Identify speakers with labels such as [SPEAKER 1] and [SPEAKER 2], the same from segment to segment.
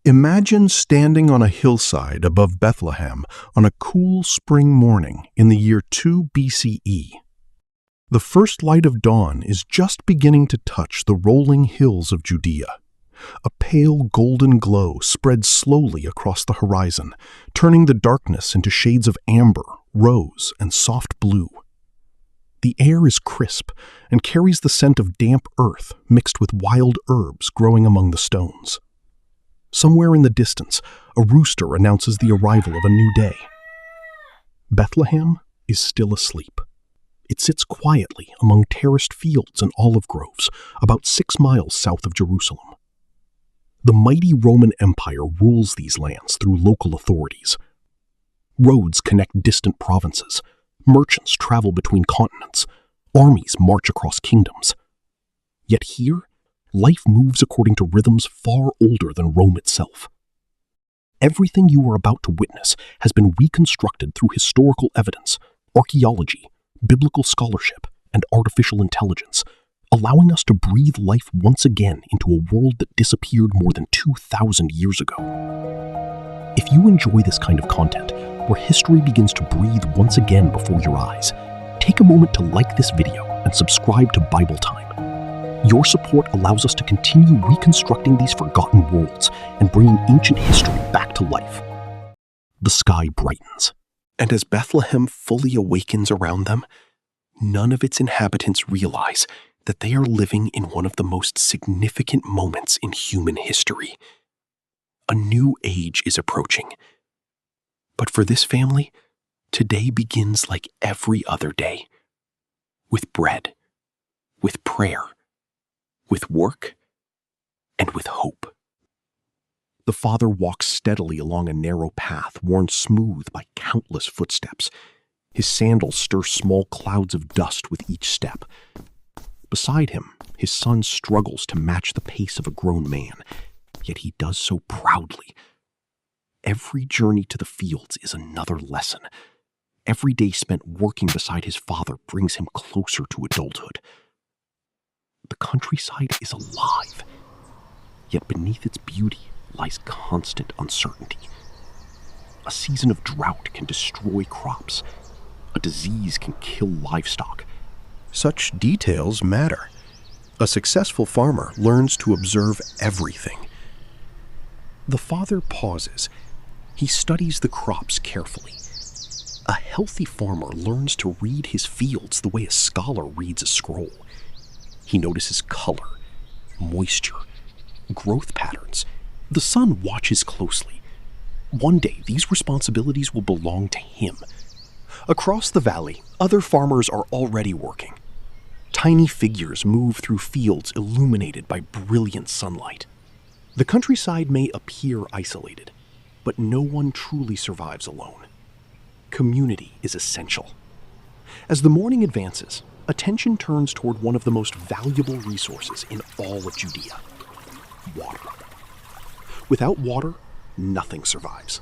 [SPEAKER 1] Imagine standing on a hillside above Bethlehem on a cool spring morning in the year 2 BCE. The first light of dawn is just beginning to touch the rolling hills of Judea. A pale golden glow spreads slowly across the horizon, turning the darkness into shades of amber, rose, and soft blue. The air is crisp and carries the scent of damp earth mixed with wild herbs growing among the stones. Somewhere in the distance, a rooster announces the arrival of a new day. Bethlehem is still asleep. It sits quietly among terraced fields and olive groves, about 6 miles south of Jerusalem. The mighty Roman Empire rules these lands through local authorities. Roads connect distant provinces. Merchants travel between continents. Armies march across kingdoms. Yet here, life moves according to rhythms far older than Rome itself. Everything you are about to witness has been reconstructed through historical evidence, archaeology, biblical scholarship, and artificial intelligence, allowing us to breathe life once again into a world that disappeared more than 2,000 years ago. If you enjoy this kind of content, where history begins to breathe once again before your eyes, take a moment to like this video and subscribe to Bible Time. Your support allows us to continue reconstructing these forgotten worlds and bringing ancient history back to life. The sky brightens, and as Bethlehem fully awakens around them, none of its inhabitants realize that they are living in one of the most significant moments in human history. A new age is approaching. But for this family, today begins like every other day, with bread, with prayer, with work, and with hope. The father walks steadily along a narrow path worn smooth by countless footsteps. His sandals stir small clouds of dust with each step. Beside him, his son struggles to match the pace of a grown man, yet he does so proudly. Every journey to the fields is another lesson. Every day spent working beside his father brings him closer to adulthood. The countryside is alive, yet beneath its beauty lies constant uncertainty. A season of drought can destroy crops. A disease can kill livestock. Such details matter. A successful farmer learns to observe everything. The father pauses. He studies the crops carefully. A healthy farmer learns to read his fields the way a scholar reads a scroll. He notices color, moisture, growth patterns. The son watches closely. One day, these responsibilities will belong to him. Across the valley, other farmers are already working. Tiny figures move through fields illuminated by brilliant sunlight. The countryside may appear isolated, but no one truly survives alone. Community is essential. As the morning advances, attention turns toward one of the most valuable resources in all of Judea: water. Without water, nothing survives.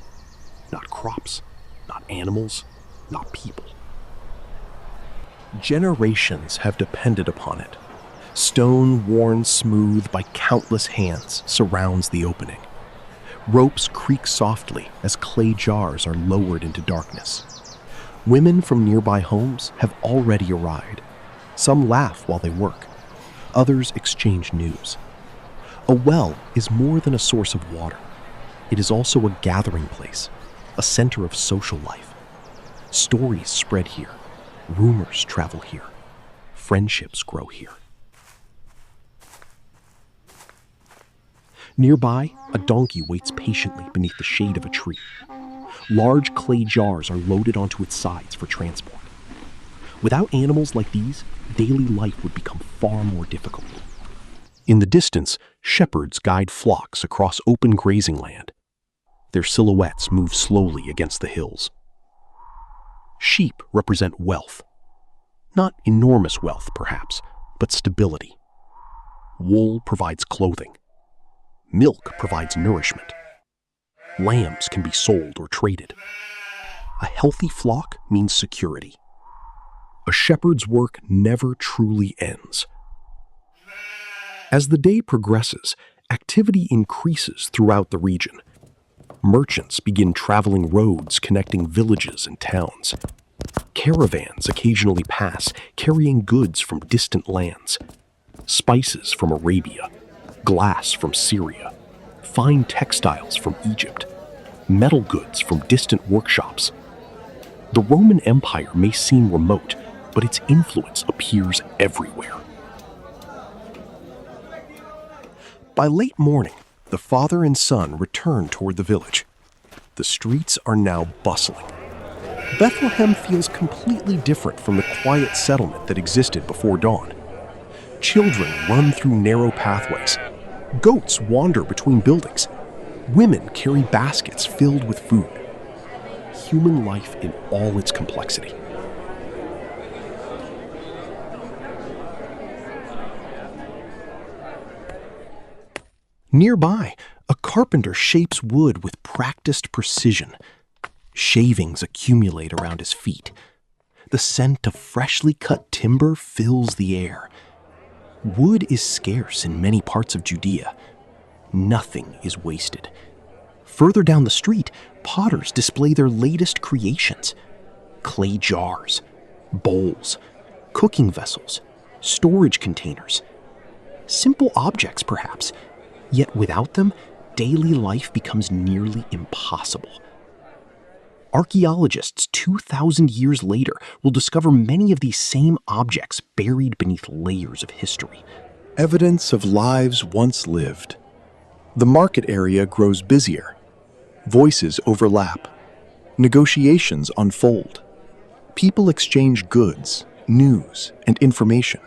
[SPEAKER 1] Not crops, not animals, not people. Generations have depended upon it. Stone worn smooth by countless hands surrounds the opening. Ropes creak softly as clay jars are lowered into darkness. Women from nearby homes have already arrived. Some laugh while they work. Others exchange news. A well is more than a source of water. It is also a gathering place, a center of social life. Stories spread here. Rumors travel here. Friendships grow here. Nearby, a donkey waits patiently beneath the shade of a tree. Large clay jars are loaded onto its sides for transport. Without animals like these, daily life would become far more difficult. In the distance, shepherds guide flocks across open grazing land. Their silhouettes move slowly against the hills. Sheep represent wealth. Not enormous wealth, perhaps, but stability. Wool provides clothing. Milk provides nourishment. Lambs can be sold or traded. A healthy flock means security. A shepherd's work never truly ends. As the day progresses, Activity increases throughout the region. Merchants begin traveling roads connecting villages and towns. Caravans occasionally pass, carrying goods from distant lands. Spices from Arabia, glass from Syria, fine textiles from Egypt, metal goods from distant workshops. The Roman Empire may seem remote, but its influence appears everywhere. By late morning, the father and son return toward the village. The streets are now bustling. Bethlehem feels completely different from the quiet settlement that existed before dawn. Children run through narrow pathways. Goats wander between buildings. Women carry baskets filled with food. Human life in all its complexity. Nearby, a carpenter shapes wood with practiced precision. Shavings accumulate around his feet. The scent of freshly cut timber fills the air. Wood is scarce in many parts of Judea. Nothing is wasted. Further down the street, potters display their latest creations. Clay jars, bowls, cooking vessels, storage containers. Simple objects, perhaps, yet without them, daily life becomes nearly impossible. Archaeologists 2,000 years later will discover many of these same objects buried beneath layers of history. Evidence of lives once lived. The market area grows busier. Voices overlap. Negotiations unfold. People exchange goods, news, and information.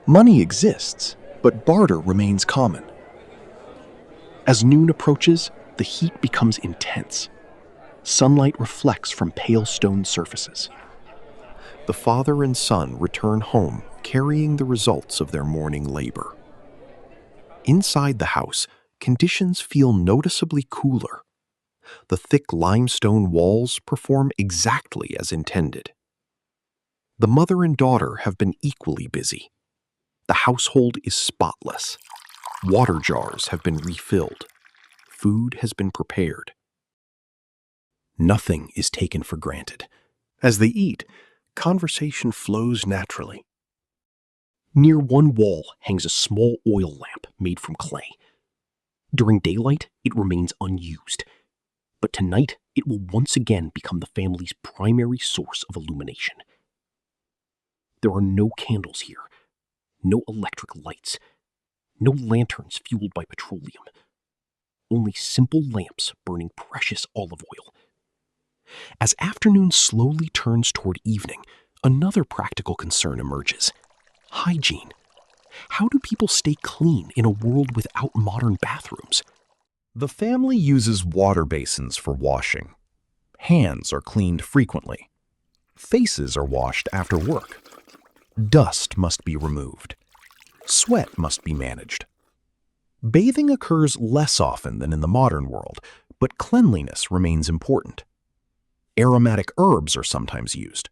[SPEAKER 1] Money exists, but barter remains common. As noon approaches, the heat becomes intense. Sunlight reflects from pale stone surfaces. The father and son return home, carrying the results of their morning labor. Inside the house, conditions feel noticeably cooler. The thick limestone walls perform exactly as intended. The mother and daughter have been equally busy. The household is spotless. Water jars have been refilled. Food has been prepared. Nothing is taken for granted. As they eat, conversation flows naturally. Near one wall hangs a small oil lamp made from clay. During daylight, it remains unused. But tonight, it will once again become the family's primary source of illumination. There are no candles here, no electric lights, no lanterns fueled by petroleum. Only simple lamps burning precious olive oil. As afternoon slowly turns toward evening, another practical concern emerges: hygiene. How do people stay clean in a world without modern bathrooms?
[SPEAKER 2] The family uses water basins for washing. Hands are cleaned frequently. Faces are washed after work. Dust must be removed. Sweat must be managed. Bathing occurs less often than in the modern world, but cleanliness remains important. Aromatic herbs are sometimes used.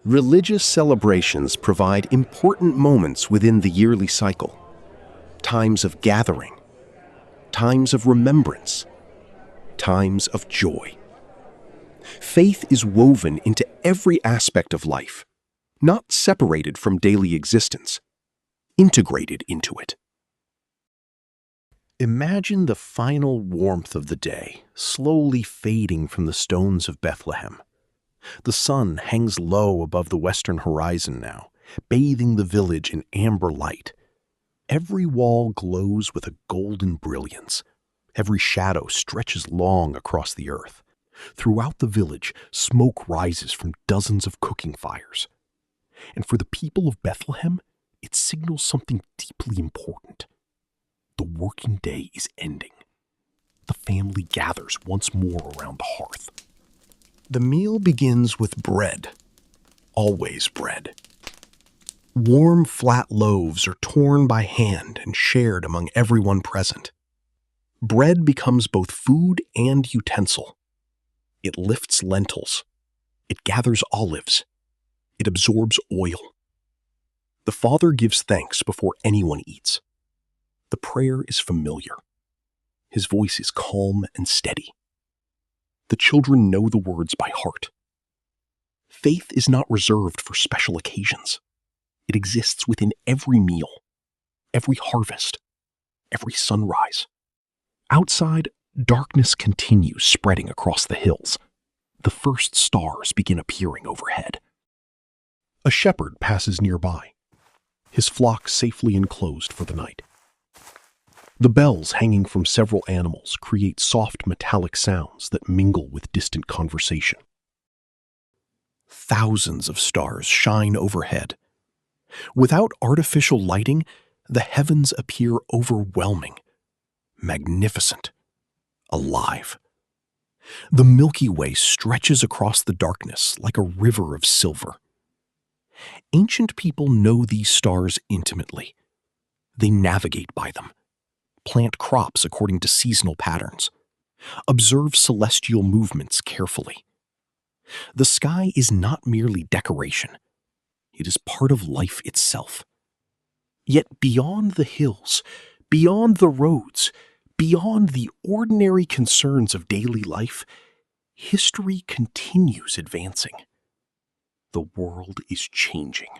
[SPEAKER 1] Religious celebrations provide important moments within the yearly cycle. Times of gathering, times of remembrance, times of joy. Faith is woven into every aspect of life, not separated from daily existence, integrated into it. Imagine the final warmth of the day slowly fading from the stones of Bethlehem. The sun hangs low above the western horizon now, bathing the village in amber light. Every wall glows with a golden brilliance. Every shadow stretches long across the earth. Throughout the village, smoke rises from dozens of cooking fires. And for the people of Bethlehem, it signals something deeply important. The working day is ending. The family gathers once more around the hearth. The meal begins with bread. Always bread. Warm, flat loaves are torn by hand and shared among everyone present. Bread becomes both food and utensil. It lifts lentils. It gathers olives. It absorbs oil. The father gives thanks before anyone eats. The prayer is familiar. His voice is calm and steady. The children know the words by heart. Faith is not reserved for special occasions. It exists within every meal, every harvest, every sunrise. Outside, darkness continues spreading across the hills. The first stars begin appearing overhead. A shepherd passes nearby, his flock safely enclosed for the night. The bells hanging from several animals create soft metallic sounds that mingle with distant conversation. Thousands of stars shine overhead. Without artificial lighting, the heavens appear overwhelming, magnificent, alive. The Milky Way stretches across the darkness like a river of silver. Ancient people know these stars intimately. They navigate by them, plant crops according to seasonal patterns, observe celestial movements carefully. The sky is not merely decoration. It is part of life itself. Yet beyond the hills, beyond the roads, beyond the ordinary concerns of daily life, history continues advancing. The world is changing.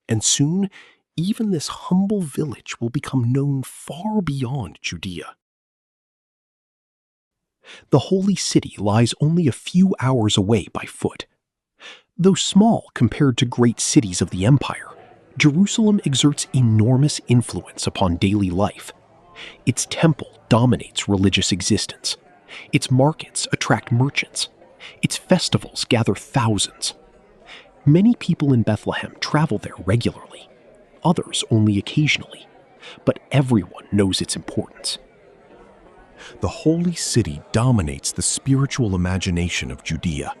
[SPEAKER 1] And soon, even this humble village will become known far beyond Judea. The holy city lies only a few hours away by foot. Though small compared to great cities of the empire, Jerusalem exerts enormous influence upon daily life. Its temple dominates religious existence. Its markets attract merchants. Its festivals gather thousands. Many people in Bethlehem travel there regularly, others only occasionally, but everyone knows its importance. The holy city dominates the spiritual imagination of Judea.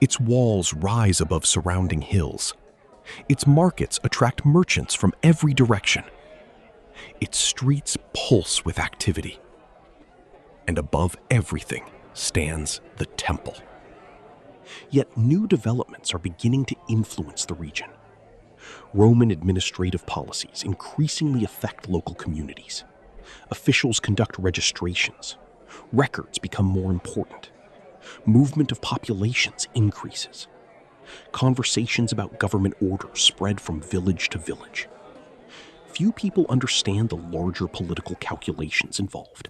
[SPEAKER 1] Its walls rise above surrounding hills. Its markets attract merchants from every direction. Its streets pulse with activity. And above everything stands the temple. Yet new developments are beginning to influence the region. Roman administrative policies increasingly affect local communities. Officials conduct registrations. Records become more important. Movement of populations increases. Conversations about government orders spread from village to village. Few people understand the larger political calculations involved.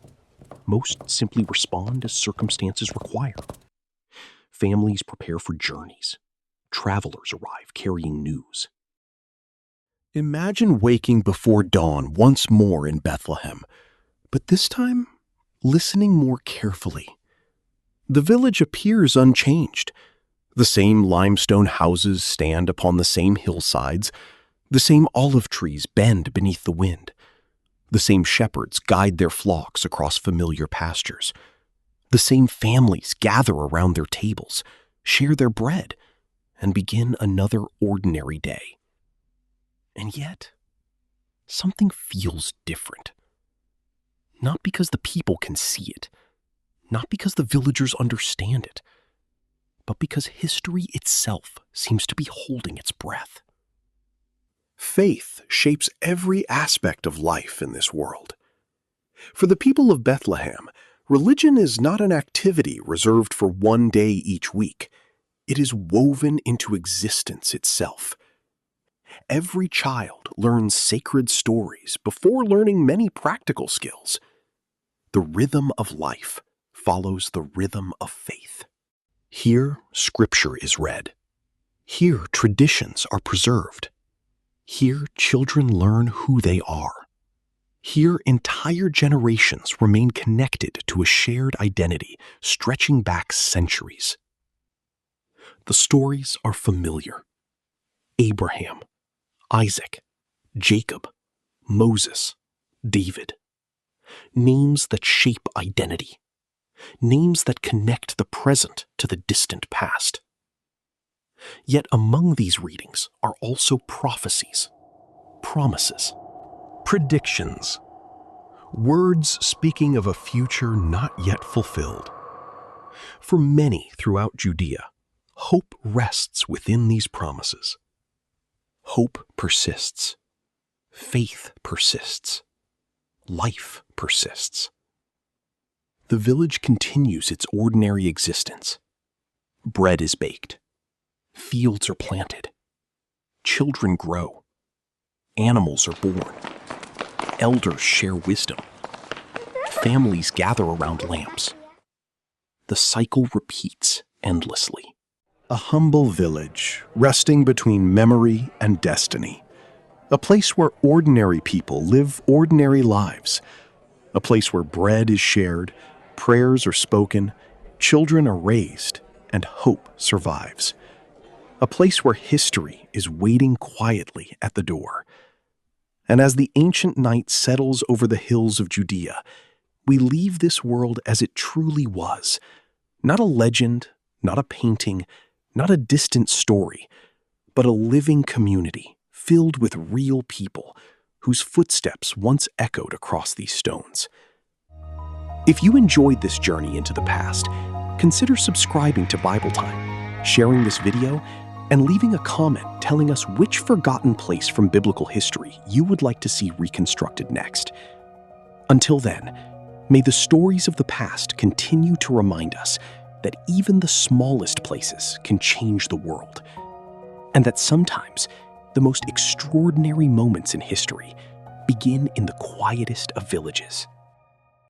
[SPEAKER 1] Most simply respond as circumstances require. Families prepare for journeys. Travelers arrive carrying news. Imagine waking before dawn once more in Bethlehem, but this time listening more carefully. The village appears unchanged. The same limestone houses stand upon the same hillsides. The same olive trees bend beneath the wind. The same shepherds guide their flocks across familiar pastures. The same families gather around their tables, share their bread, and begin another ordinary day. And yet, something feels different. Not because the people can see it, not because the villagers understand it, but because history itself seems to be holding its breath. Faith shapes every aspect of life in this world. For the people of Bethlehem, religion is not an activity reserved for one day each week. It is woven into existence itself. Every child learns sacred stories before learning many practical skills. The rhythm of life follows the rhythm of faith. Here, scripture is read. Here, traditions are preserved. Here, children learn who they are. Here, entire generations remain connected to a shared identity stretching back centuries. The stories are familiar. Abraham, Isaac, Jacob, Moses, David. Names that shape identity. Names that connect the present to the distant past. Yet among these readings are also prophecies, promises, predictions, words speaking of a future not yet fulfilled. For many throughout Judea, hope rests within these promises. Hope persists. Faith persists. life persists. The village continues its ordinary existence. Bread is baked. Fields are planted. Children grow. Animals are born. Elders share wisdom. Families gather around lamps. The cycle repeats endlessly. A humble village, resting between memory and destiny. A place where ordinary people live ordinary lives. A place where bread is shared, prayers are spoken, children are raised, and hope survives. A place where history is waiting quietly at the door. And as the ancient night settles over the hills of Judea, we leave this world as it truly was. Not a legend, not a painting, not a distant story, but a living community filled with real people whose footsteps once echoed across these stones. If you enjoyed this journey into the past, consider subscribing to Bible Time, sharing this video, and leaving a comment telling us which forgotten place from biblical history you would like to see reconstructed next. Until then, may the stories of the past continue to remind us that even the smallest places can change the world, and that sometimes the most extraordinary moments in history begin in the quietest of villages.